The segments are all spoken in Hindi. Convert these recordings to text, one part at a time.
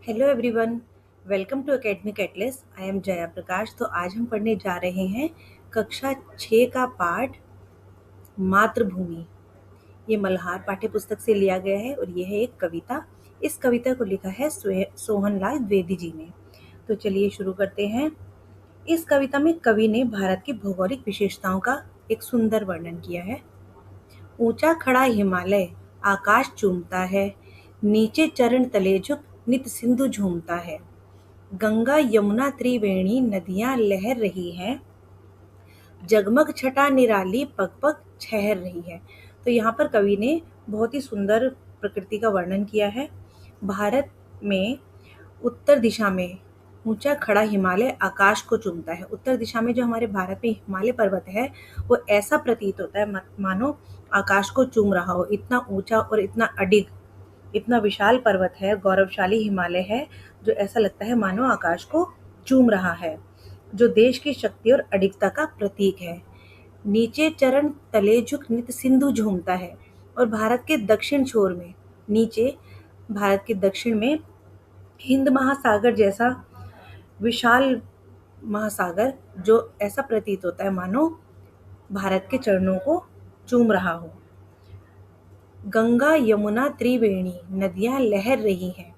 Hello everyone, welcome to academic atlas. I am Jaya Prakash. तो आज हम पढ़ने जा रहे हैं कक्षा 6 का पाठ मातृभूमि। ये मल्हार पाठ्य पुस्तक से लिया गया है और ये है एक कविता। इस कविता को लिखा है सोहनलाल द्विवेदी जी ने। तो चलिए शुरू करते हैं। इस कविता में कवि ने भारत की भौगोलिक विशेषताओं का एक सुंदर वर्णन किया है। ऊंचा खड़ा हिमालय आकाश चूमता है, नीचे चरण तले झुक नित सिंधु झूमता है। गंगा यमुना त्रिवेणी नदियां लहर रही हैं, जगमग छटा निराली पग पग छहर रही है। तो यहाँ पर कवि ने बहुत ही सुंदर प्रकृति का वर्णन किया है। भारत में उत्तर दिशा में ऊंचा खड़ा हिमालय आकाश को चूमता है। उत्तर दिशा में जो हमारे भारत में हिमालय पर्वत है वो ऐसा प्रतीत होता है मानो आकाश को चूम रहा हो। इतना ऊंचा और इतना अडिग, इतना विशाल पर्वत है, गौरवशाली हिमालय है, जो ऐसा लगता है मानो आकाश को चूम रहा है, जो देश की शक्ति और अडिगता का प्रतीक है। नीचे चरण तले झुक नित सिंधु झूमता है। और भारत के दक्षिण छोर में, नीचे भारत के दक्षिण में हिंद महासागर जैसा विशाल महासागर, जो ऐसा प्रतीत होता है मानो भारत के चरणों को चूम रहा हो। गंगा यमुना त्रिवेणी नदियां लहर रही हैं,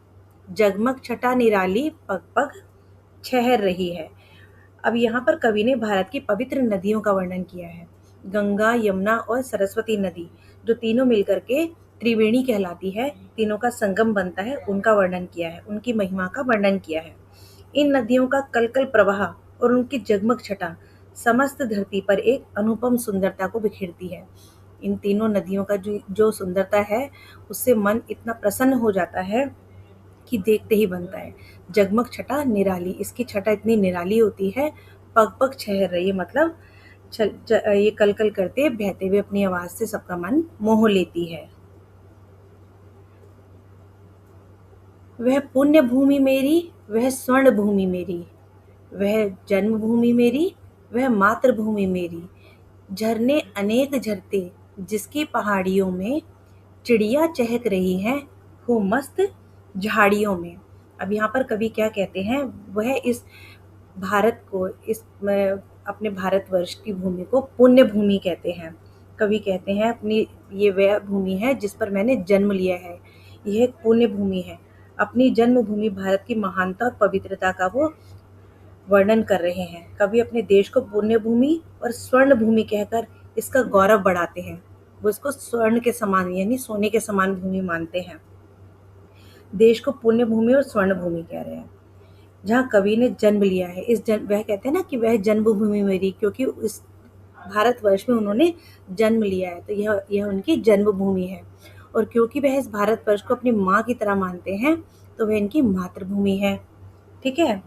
जगमग छटा निराली पग पग छहर रही है। अब यहाँ पर कवि ने भारत की पवित्र नदियों का वर्णन किया है। गंगा, यमुना और सरस्वती नदी, जो तीनों मिलकर के त्रिवेणी कहलाती है, तीनों का संगम बनता है, उनका वर्णन किया है, उनकी महिमा का वर्णन किया है। इन नदियों का कलकल प्रवाह और उनकी जगमग छटा समस्त धरती पर एक अनुपम सुंदरता को बिखेरती है। इन तीनों नदियों का जो सुंदरता है, उससे मन इतना प्रसन्न हो जाता है कि देखते ही बनता है। जगमग छटा निराली, इसकी छटा इतनी निराली होती है। पग पग छहर रही है, मतलब ये कलकल करते बहते हुए अपनी आवाज से सबका मन मोह लेती है। वह पुण्य भूमि मेरी, वह स्वर्ण भूमि मेरी, वह जन्मभूमि मेरी, वह मातृभूमि मेरी। झरने अनेक झरते जिसकी पहाड़ियों में, चिड़िया चहक रही हैं हो मस्त झाड़ियों में। अब यहाँ पर कवि क्या कहते हैं, वह इस भारत को, अपने भारतवर्ष की भूमि को पुण्य भूमि कहते हैं। कवि कहते हैं अपनी ये वह भूमि है जिस पर मैंने जन्म लिया है, यह एक पुण्य भूमि है। अपनी जन्मभूमि भारत की महानता और पवित्रता का वो वर्णन कर रहे हैं। कवि अपने देश को पुण्य भूमि और स्वर्ण भूमि कहकर इसका गौरव बढ़ाते हैं। वो इसको स्वर्ण के समान यानी सोने के समान भूमि मानते हैं। देश को पुण्य भूमि और स्वर्ण भूमि कह रहे हैं। जहाँ कवि ने जन्म लिया है, वह कहते हैं ना कि वह जन्मभूमि मेरी, क्योंकि इस भारतवर्ष में उन्होंने जन्म लिया है, तो यह उनकी जन्मभूमि है। और क्योंकि वह इस भारतवर्ष को अपनी माँ की तरह मानते हैं, तो वह इनकी मातृभूमि है। ठीक है।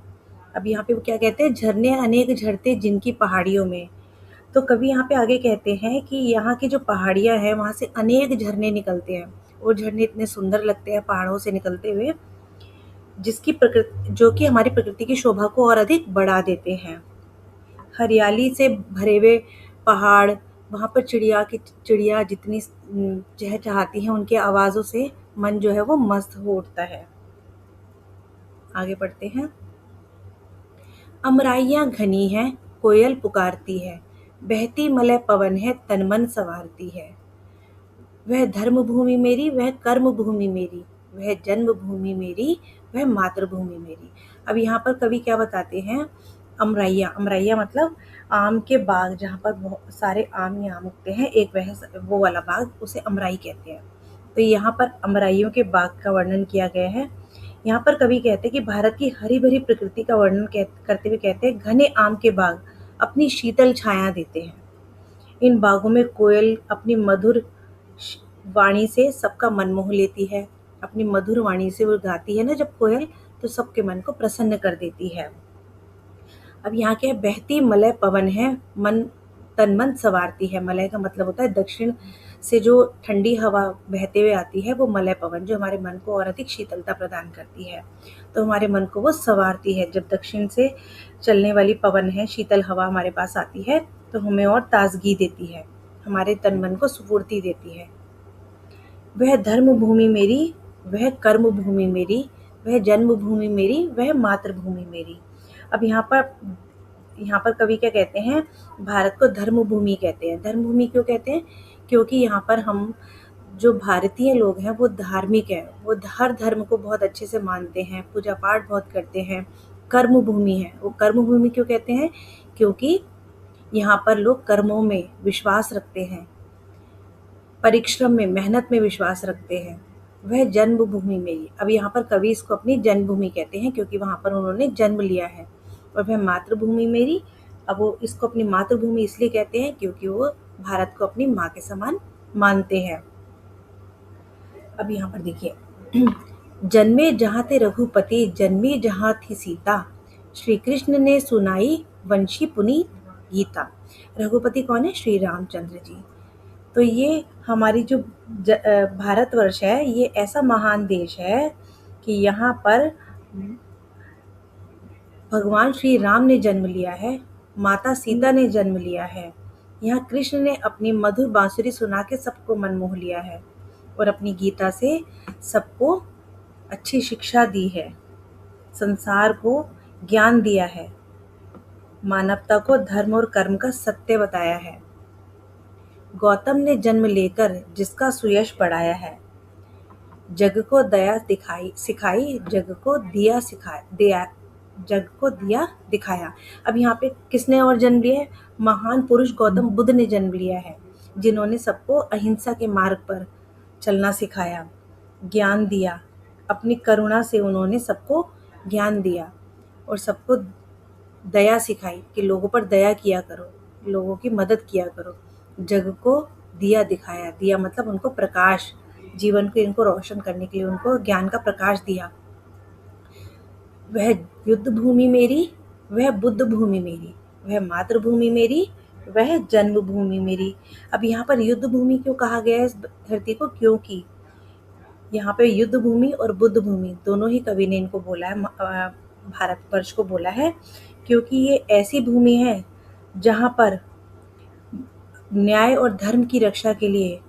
अब यहाँ पे वो क्या कहते हैं, झरने अनेक झरते जिनकी पहाड़ियों में। तो कवि यहाँ पे आगे कहते हैं कि यहाँ की जो पहाड़ियाँ हैं, वहाँ से अनेक झरने निकलते हैं। वो झरने इतने सुंदर लगते हैं पहाड़ों से निकलते हुए, जिसकी प्रकृति, जो कि हमारी प्रकृति की शोभा को और अधिक बढ़ा देते हैं। हरियाली से भरे हुए पहाड़, वहाँ पर चिड़िया जितनी चहचहाती हैं, उनकी आवाज़ों से मन जो है वो मस्त हो उठता है। आगे पढ़ते हैं। अमराइयाँ घनी हैं, कोयल पुकारती है, बहती मलय पवन है, तन मन संवारती है। वह धर्म भूमि मेरी, वह कर्म भूमि मेरी, वह जन्म भूमि मेरी, वह मातृभूमि मेरी। अब यहाँ पर कवि क्या बताते हैं, अमराइया मतलब आम के बाग, जहाँ पर बहुत सारे आम ही आम उगते हैं, एक वह वो वाला बाग, उसे अमराई कहते हैं। तो यहाँ पर अमराइयों के बाग का वर्णन किया गया है। यहाँ पर कवि कहते हैं कि भारत की हरी भरी प्रकृति का वर्णन करते हुए कहते हैं, घने आम के बाग अपनी शीतल छाया देते हैं। इन बागों में कोयल अपनी मधुर वाणी से सबका मन मोह लेती है। अपनी मधुर वाणी से वो गाती है ना जब कोयल, तो सबके मन को प्रसन्न कर देती है। अब यहाँ क्या है, बहती मलय पवन है, तन मन संवारती है। मलय का मतलब होता है दक्षिण से जो ठंडी हवा बहते हुए आती है, वो मलय पवन, जो हमारे मन को और अधिक शीतलता प्रदान करती है। तो हमारे मन को वो संवारती है। जब दक्षिण से चलने वाली पवन है, शीतल हवा हमारे पास आती है, तो हमें और ताजगी देती है, हमारे तन मन को स्फूर्ति देती है। वह धर्म भूमि मेरी, वह कर्म भूमि मेरी, वह जन्मभूमि मेरी, वह मातृभूमि मेरी। अब यहाँ पर कवि क्या कहते हैं, भारत को धर्म भूमि कहते हैं। धर्म भूमि क्यों कहते हैं? क्योंकि यहाँ पर हम जो भारतीय लोग हैं वो धार्मिक हैं, वो हर धर्म को बहुत अच्छे से मानते हैं, पूजा पाठ बहुत करते हैं। कर्म भूमि है, वो कर्म भूमि क्यों कहते हैं? क्योंकि यहाँ पर लोग कर्मों में विश्वास रखते हैं, परिश्रम में, मेहनत में विश्वास रखते हैं। वह जन्मभूमि मेरी। अब यहाँ पर कवि इसको अपनी जन्मभूमि कहते हैं क्योंकि वहाँ पर उन्होंने जन्म लिया है। और वह मातृभूमि मेरी, अब वो इसको अपनी मातृभूमि इसलिए कहते हैं क्योंकि वो भारत को अपनी माँ के समान मानते हैं। अब यहाँ पर देखिए, जन्मे जहाँ ते रघुपति, जन्मी जहाँ थी सीता, श्री कृष्ण ने सुनाई वंशी पुनीत गीता। रघुपति कौन है? श्री रामचंद्र जी। तो ये हमारी जो भारतवर्ष है, ये ऐसा महान देश है कि यहाँ पर भगवान श्री राम ने जन्म लिया है, माता सीता ने जन्म लिया है। यहाँ कृष्ण ने अपनी मधुर बांसुरी सुना के सबको मन मोह लिया है और अपनी गीता से सबको अच्छी शिक्षा दी है, संसार को ज्ञान दिया है, मानवता को धर्म और कर्म का सत्य बताया है। गौतम ने जन्म लेकर जिसका सुयश बढ़ाया है, जग को दया सिखाई, जग को दिया दिखाया। अब यहाँ पे किसने और जन्म लिया है? महान पुरुष गौतम बुद्ध ने जन्म लिया है, जिन्होंने सबको अहिंसा के मार्ग पर चलना सिखाया, ज्ञान दिया। अपनी करुणा से उन्होंने सबको ज्ञान दिया और सबको दया सिखाई कि लोगों पर दया किया करो, लोगों की मदद किया करो। जग को दिया दिखाया, दिया मतलब उनको प्रकाश, जीवन को इनको रोशन करने के लिए उनको ज्ञान का प्रकाश दिया। वह युद्ध भूमि मेरी, वह बुद्ध भूमि मेरी, वह मातृभूमि मेरी, वह जन्मभूमि मेरी। अब यहाँ पर युद्ध भूमि क्यों कहा गया है इस धरती को? क्योंकि यहाँ पे युद्ध भूमि और बुद्ध भूमि दोनों ही कवि ने इनको बोला है, भारतवर्ष को बोला है, क्योंकि ये ऐसी भूमि है जहाँ पर न्याय और धर्म की रक्षा के लिए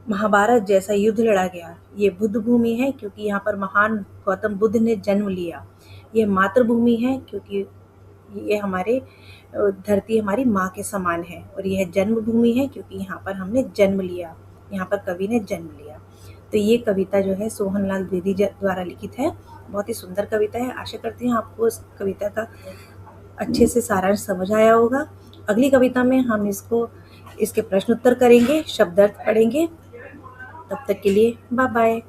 महाभारत जैसा युद्ध लड़ा गया। ये बुद्ध भूमि है क्योंकि यहाँ पर महान गौतम बुद्ध ने जन्म लिया। ये मातृभूमि है क्योंकि ये हमारे धरती हमारी माँ के समान है। और यह जन्मभूमि है क्योंकि यहाँ पर हमने जन्म लिया, यहाँ पर कवि ने जन्म लिया। तो ये कविता जो है सोहनलाल द्विवेदी द्वारा लिखित है। बहुत ही सुंदर कविता है। आशा करती हूँ आपको इस कविता का अच्छे से सारांश समझ आया होगा। अगली कविता में हम इसके प्रश्न उत्तर करेंगे, शब्दार्थ पढ़ेंगे। तब तक के लिए बाय बाय।